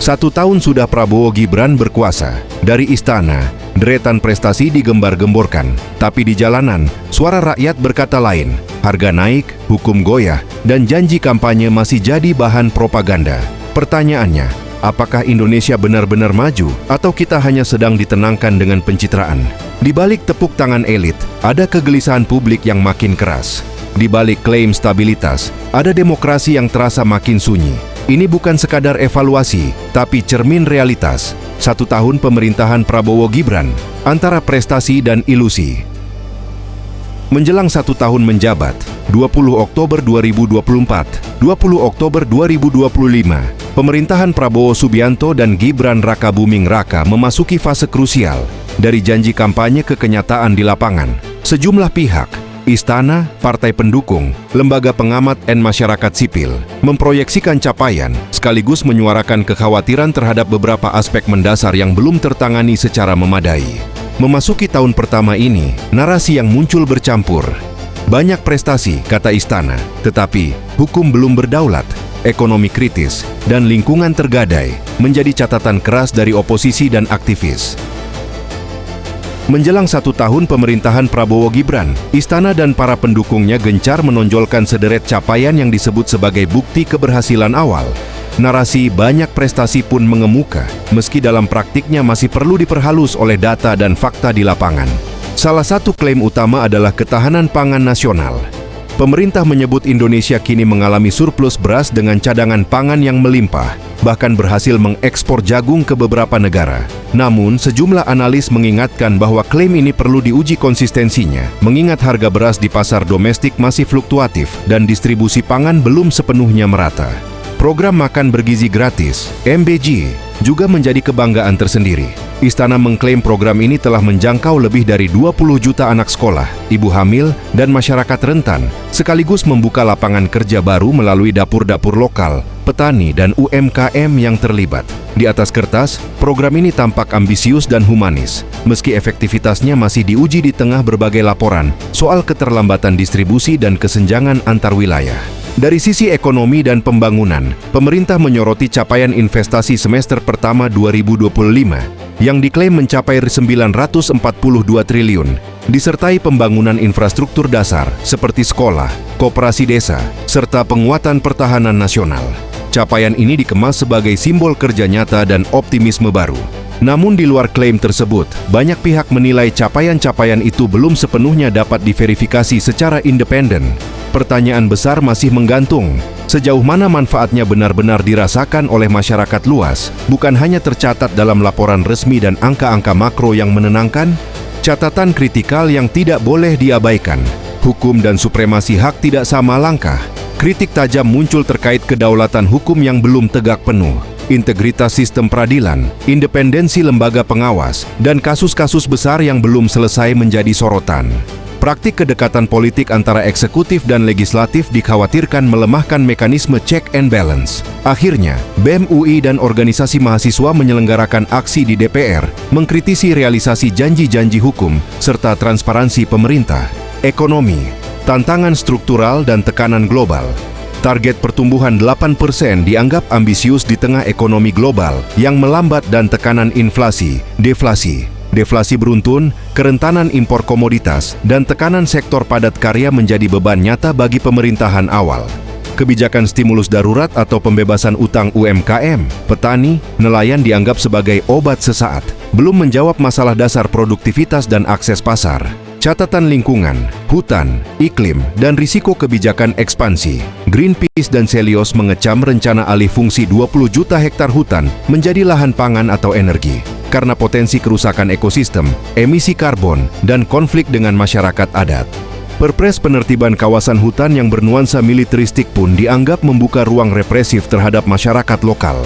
1 tahun sudah Prabowo Gibran berkuasa. Dari istana, deretan prestasi digembar-gemborkan. Tapi di jalanan, suara rakyat berkata lain. Harga naik, hukum goyah, dan janji kampanye masih jadi bahan propaganda. Pertanyaannya, apakah Indonesia benar-benar maju atau kita hanya sedang ditenangkan dengan pencitraan? Di balik tepuk tangan elit, ada kegelisahan publik yang makin keras. Di balik klaim stabilitas, ada demokrasi yang terasa makin sunyi. Ini bukan sekadar evaluasi, tapi cermin realitas. 1 tahun pemerintahan Prabowo Gibran, antara prestasi dan ilusi. Menjelang 1 tahun menjabat, 20 Oktober 2024, 20 Oktober 2025, pemerintahan Prabowo Subianto dan Gibran Rakabuming Raka memasuki fase krusial. Dari janji kampanye ke kenyataan di lapangan, sejumlah pihak, istana, partai pendukung, lembaga pengamat, dan masyarakat sipil memproyeksikan capaian sekaligus menyuarakan kekhawatiran terhadap beberapa aspek mendasar yang belum tertangani secara memadai. Memasuki tahun pertama ini, narasi yang muncul bercampur. Banyak prestasi, kata istana, tetapi hukum belum berdaulat, ekonomi kritis, dan lingkungan tergadai menjadi catatan keras dari oposisi dan aktivis. Menjelang 1 tahun pemerintahan Prabowo Gibran, istana dan para pendukungnya gencar menonjolkan sederet capaian yang disebut sebagai bukti keberhasilan awal. Narasi banyak prestasi pun mengemuka, meski dalam praktiknya masih perlu diperhalus oleh data dan fakta di lapangan. Salah satu klaim utama adalah ketahanan pangan nasional. Pemerintah menyebut Indonesia kini mengalami surplus beras dengan cadangan pangan yang melimpah, bahkan berhasil mengekspor jagung ke beberapa negara. Namun, sejumlah analis mengingatkan bahwa klaim ini perlu diuji konsistensinya, mengingat harga beras di pasar domestik masih fluktuatif dan distribusi pangan belum sepenuhnya merata. Program makan bergizi gratis, MBG, juga menjadi kebanggaan tersendiri. Istana mengklaim program ini telah menjangkau lebih dari 20 juta anak sekolah, ibu hamil, dan masyarakat rentan, sekaligus membuka lapangan kerja baru melalui dapur-dapur lokal, petani, dan UMKM yang terlibat. Di atas kertas, program ini tampak ambisius dan humanis, meski efektivitasnya masih diuji di tengah berbagai laporan soal keterlambatan distribusi dan kesenjangan antar wilayah. Dari sisi ekonomi dan pembangunan, pemerintah menyoroti capaian investasi semester pertama 2025 yang diklaim mencapai 942 triliun, disertai pembangunan infrastruktur dasar seperti sekolah, koperasi desa, serta penguatan pertahanan nasional. Capaian ini dikemas sebagai simbol kerja nyata dan optimisme baru. Namun di luar klaim tersebut, banyak pihak menilai capaian-capaian itu belum sepenuhnya dapat diverifikasi secara independen. Pertanyaan besar masih menggantung, sejauh mana manfaatnya benar-benar dirasakan oleh masyarakat luas, bukan hanya tercatat dalam laporan resmi dan angka-angka makro yang menenangkan. Catatan kritikal yang tidak boleh diabaikan. Hukum dan supremasi hak tidak sama langkah. Kritik tajam muncul terkait kedaulatan hukum yang belum tegak penuh, integritas sistem peradilan, independensi lembaga pengawas, dan kasus-kasus besar yang belum selesai menjadi sorotan. Praktik kedekatan politik antara eksekutif dan legislatif dikhawatirkan melemahkan mekanisme check and balance. Akhirnya, BEM UI dan organisasi mahasiswa menyelenggarakan aksi di DPR, mengkritisi realisasi janji-janji hukum, serta transparansi pemerintah. Ekonomi, tantangan struktural dan tekanan global. Target pertumbuhan 8% dianggap ambisius di tengah ekonomi global yang melambat dan tekanan inflasi, deflasi. Deflasi beruntun, kerentanan impor komoditas, dan tekanan sektor padat karya menjadi beban nyata bagi pemerintahan awal. Kebijakan stimulus darurat atau pembebasan utang UMKM, petani, nelayan dianggap sebagai obat sesaat, belum menjawab masalah dasar produktivitas dan akses pasar. Catatan lingkungan, hutan, iklim, dan risiko kebijakan ekspansi. Greenpeace dan Selios mengecam rencana alih fungsi 20 juta hektar hutan menjadi lahan pangan atau energi, karena potensi kerusakan ekosistem, emisi karbon, dan konflik dengan masyarakat adat. Perpres penertiban kawasan hutan yang bernuansa militeristik pun dianggap membuka ruang represif terhadap masyarakat lokal.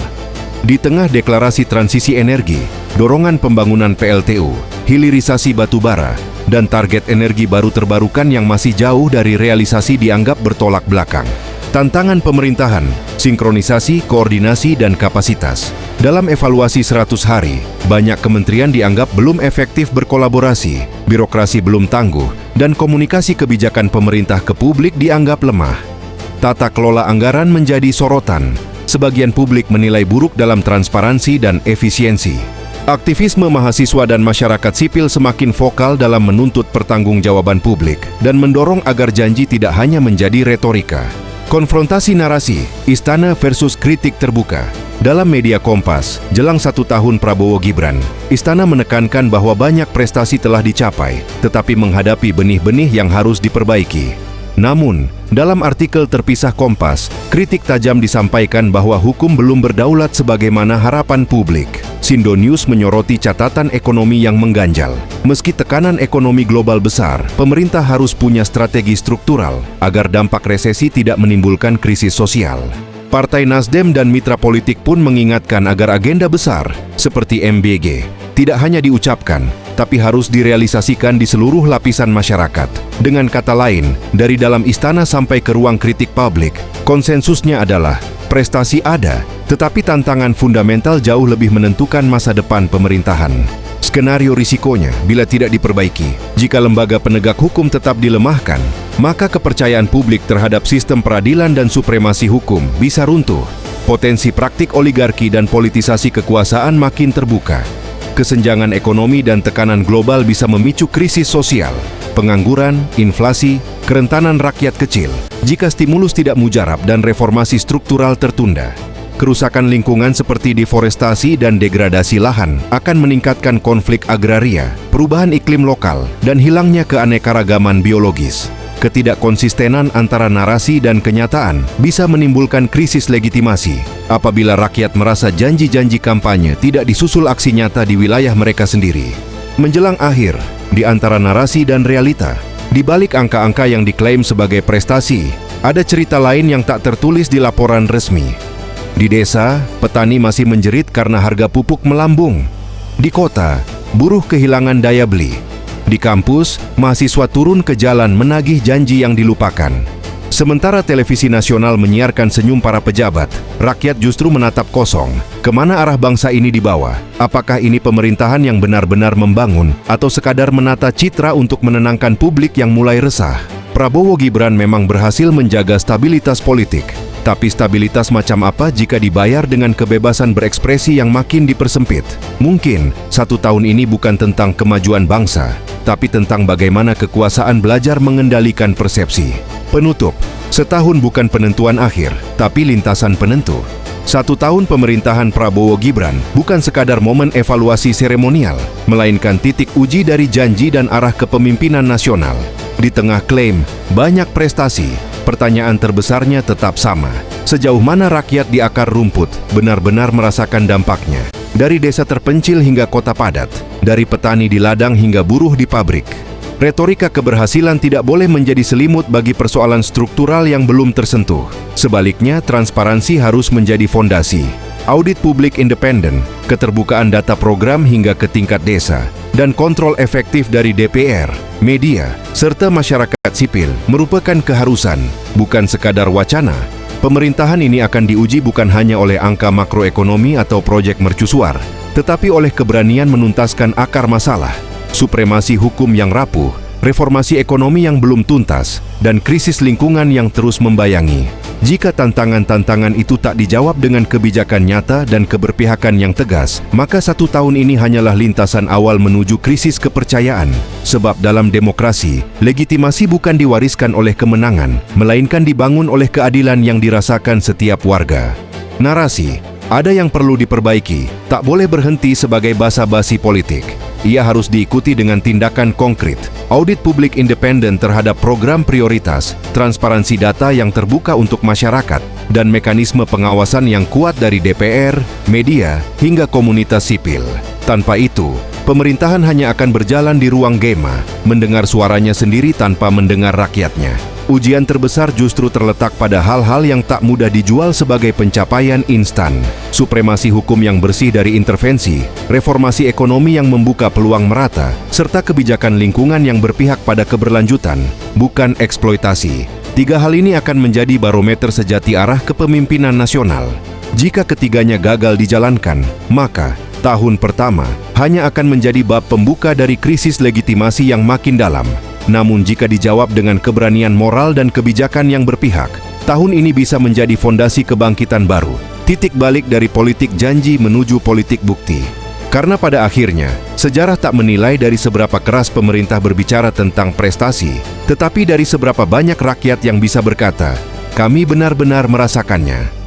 Di tengah deklarasi transisi energi, dorongan pembangunan PLTU, hilirisasi batu bara, dan target energi baru terbarukan yang masih jauh dari realisasi dianggap bertolak belakang. Tantangan pemerintahan, sinkronisasi, koordinasi, dan kapasitas. Dalam evaluasi 100 hari, banyak kementerian dianggap belum efektif berkolaborasi, birokrasi belum tangguh, dan komunikasi kebijakan pemerintah ke publik dianggap lemah. Tata kelola anggaran menjadi sorotan. sebagian publik menilai buruk dalam transparansi dan efisiensi. Aktivisme mahasiswa dan masyarakat sipil semakin vokal dalam menuntut pertanggungjawaban publik dan mendorong agar janji tidak hanya menjadi retorika. Konfrontasi narasi, istana versus kritik terbuka. Dalam media Kompas, jelang 1 tahun Prabowo Gibran, istana menekankan bahwa banyak prestasi telah dicapai, tetapi menghadapi benih-benih yang harus diperbaiki. Namun, dalam artikel terpisah Kompas, kritik tajam disampaikan bahwa hukum belum berdaulat sebagaimana harapan publik. Sindo News menyoroti catatan ekonomi yang mengganjal. Meski tekanan ekonomi global besar, pemerintah harus punya strategi struktural agar dampak resesi tidak menimbulkan krisis sosial. Partai Nasdem dan mitra politik pun mengingatkan agar agenda besar seperti MBG tidak hanya diucapkan, tapi harus direalisasikan di seluruh lapisan masyarakat. Dengan kata lain, dari dalam istana sampai ke ruang kritik publik, konsensusnya adalah prestasi ada, tetapi tantangan fundamental jauh lebih menentukan masa depan pemerintahan. Skenario risikonya bila tidak diperbaiki, jika lembaga penegak hukum tetap dilemahkan, maka kepercayaan publik terhadap sistem peradilan dan supremasi hukum bisa runtuh. Potensi praktik oligarki dan politisasi kekuasaan makin terbuka. Kesenjangan ekonomi dan tekanan global bisa memicu krisis sosial, pengangguran, inflasi, kerentanan rakyat kecil, jika stimulus tidak mujarab dan reformasi struktural tertunda. Kerusakan lingkungan seperti deforestasi dan degradasi lahan akan meningkatkan konflik agraria, perubahan iklim lokal, dan hilangnya keanekaragaman biologis. Ketidakkonsistenan antara narasi dan kenyataan bisa menimbulkan krisis legitimasi apabila rakyat merasa janji-janji kampanye tidak disusul aksi nyata di wilayah mereka sendiri. Menjelang akhir, di antara narasi dan realita, di balik angka-angka yang diklaim sebagai prestasi, ada cerita lain yang tak tertulis di laporan resmi. Di desa, petani masih menjerit karena harga pupuk melambung. Di kota, buruh kehilangan daya beli. Di kampus, mahasiswa turun ke jalan menagih janji yang dilupakan. Sementara televisi nasional menyiarkan senyum para pejabat, rakyat justru menatap kosong. Kemana arah bangsa ini dibawa? Apakah ini pemerintahan yang benar-benar membangun atau sekadar menata citra untuk menenangkan publik yang mulai resah? Prabowo Gibran memang berhasil menjaga stabilitas politik. Tapi stabilitas macam apa jika dibayar dengan kebebasan berekspresi yang makin dipersempit? Mungkin 1 tahun ini bukan tentang kemajuan bangsa, tapi tentang bagaimana kekuasaan belajar mengendalikan persepsi. Penutup, setahun bukan penentuan akhir, tapi lintasan penentu. 1 tahun pemerintahan Prabowo Gibran bukan sekadar momen evaluasi seremonial, melainkan titik uji dari janji dan arah kepemimpinan nasional. Di tengah klaim banyak prestasi, pertanyaan terbesarnya tetap sama. Sejauh mana rakyat di akar rumput benar-benar merasakan dampaknya? Dari desa terpencil hingga kota padat, dari petani di ladang hingga buruh di pabrik. Retorika keberhasilan tidak boleh menjadi selimut bagi persoalan struktural yang belum tersentuh. Sebaliknya, transparansi harus menjadi fondasi. Audit publik independen, keterbukaan data program hingga ke tingkat desa, dan kontrol efektif dari DPR, media, serta masyarakat sipil merupakan keharusan, bukan sekadar wacana. Pemerintahan ini akan diuji bukan hanya oleh angka makroekonomi atau proyek mercusuar, tetapi oleh keberanian menuntaskan akar masalah, supremasi hukum yang rapuh, reformasi ekonomi yang belum tuntas, dan krisis lingkungan yang terus membayangi. Jika tantangan-tantangan itu tak dijawab dengan kebijakan nyata dan keberpihakan yang tegas, maka 1 tahun ini hanyalah lintasan awal menuju krisis kepercayaan. Sebab dalam demokrasi, legitimasi bukan diwariskan oleh kemenangan, melainkan dibangun oleh keadilan yang dirasakan setiap warga. Narasi, ada yang perlu diperbaiki, tak boleh berhenti sebagai basa-basi politik. Ia harus diikuti dengan tindakan konkret, audit publik independen terhadap program prioritas, transparansi data yang terbuka untuk masyarakat, dan mekanisme pengawasan yang kuat dari DPR, media, hingga komunitas sipil. Tanpa itu, pemerintahan hanya akan berjalan di ruang gema, mendengar suaranya sendiri tanpa mendengar rakyatnya. Ujian terbesar justru terletak pada hal-hal yang tak mudah dijual sebagai pencapaian instan. Supremasi hukum yang bersih dari intervensi, reformasi ekonomi yang membuka peluang merata, serta kebijakan lingkungan yang berpihak pada keberlanjutan, bukan eksploitasi. 3 hal ini akan menjadi barometer sejati arah kepemimpinan nasional. Jika ketiganya gagal dijalankan, maka tahun pertama hanya akan menjadi bab pembuka dari krisis legitimasi yang makin dalam. Namun jika dijawab dengan keberanian moral dan kebijakan yang berpihak, Tahun ini bisa menjadi fondasi kebangkitan baru, titik balik dari politik janji menuju politik bukti. Karena pada akhirnya, sejarah tak menilai dari seberapa keras pemerintah berbicara tentang prestasi, tetapi dari seberapa banyak rakyat yang bisa berkata, kami benar-benar merasakannya.